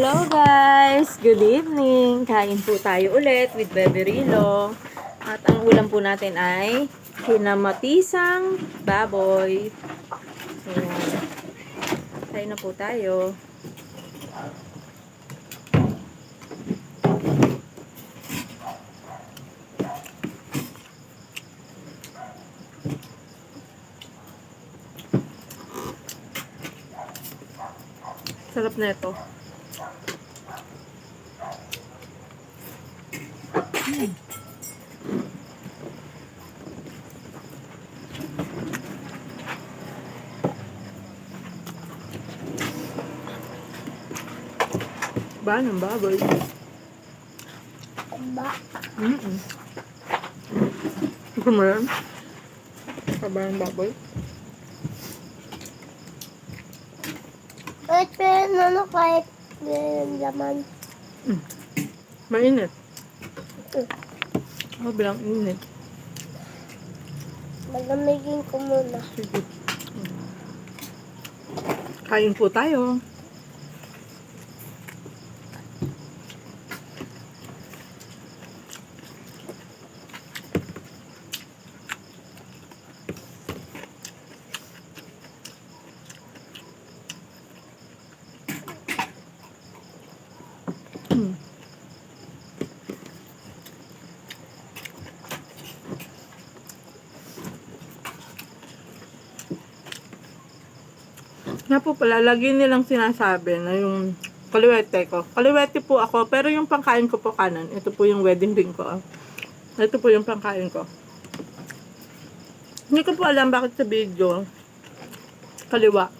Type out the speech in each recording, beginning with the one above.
Hello guys! Good evening! Kain po tayo ulit with Bebe Rilo. At ang ulam po natin ay kinamatisang baboy. Ayan. Kain na po tayo. Sarap na ito. Ba ng baboy? Ba? Gusto mo yan? Ba ng baboy? Kahit ano kahit laman. Mainit. Oh, bilang init. Malamigin ko muna. Sige. Kain po tayo. Nga po pala, lagi nilang sinasabi na yung kaliwete ko. Kaliwete po ako, pero yung pangkain ko po kanan. Ito po yung wedding ring ko. Ito po yung pangkain ko. Hindi ko po alam bakit sa video kaliwa.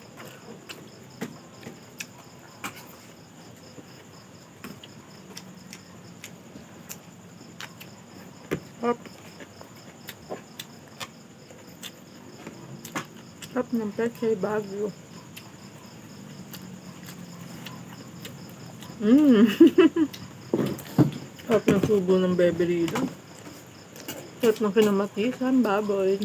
Hop. Hop ng Pechay Baguio. Hop ng subo ng Bebe Rilo. Hop ng kinamatisan, baboy.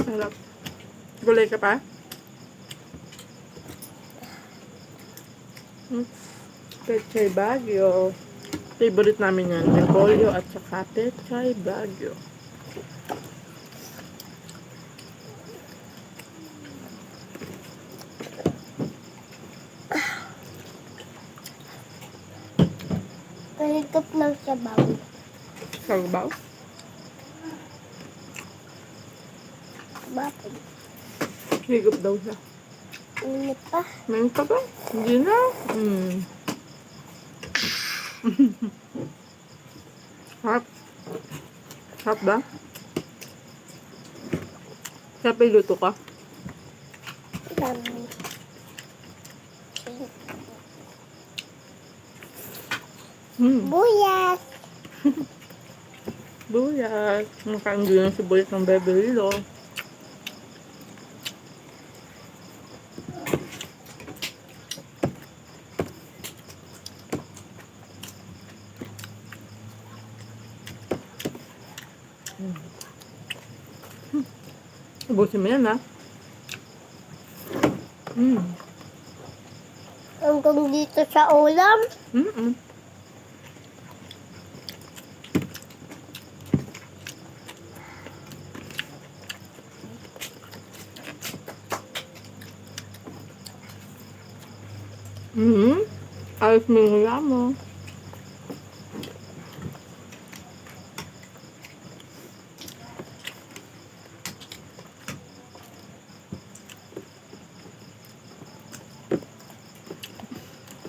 Sarap. Gulay ka pa? Pechay Baguio. Favorite namin yan. Repolyo at saka Pechay Baguio. Kahigop ng sabaw. Sabaw? Bakit? Higop daw siya. Init pa. May pa ba? Hindi na. Sarap. Sarap ba? Sarap ay luto ka? Dami. Buyas. Buyas. Nakain din yung sibuyas ng Bebe Rilo. Ubusin mo yan, ha? Hanggang dito sa ulam. Ayos mo yung hula mo.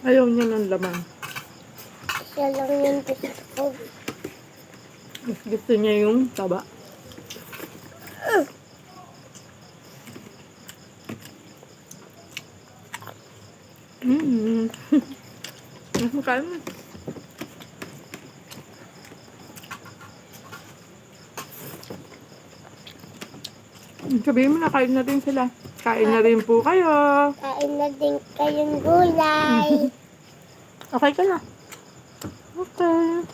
Ayaw niya ng laman. Siya lang yung gusto ko. Mas gusto niya yung taba. Kain mo. Sabihin mo na, kain na rin sila. Kain na rin po kayo. Kain na din kayong gulay. Okay ka na. Okay.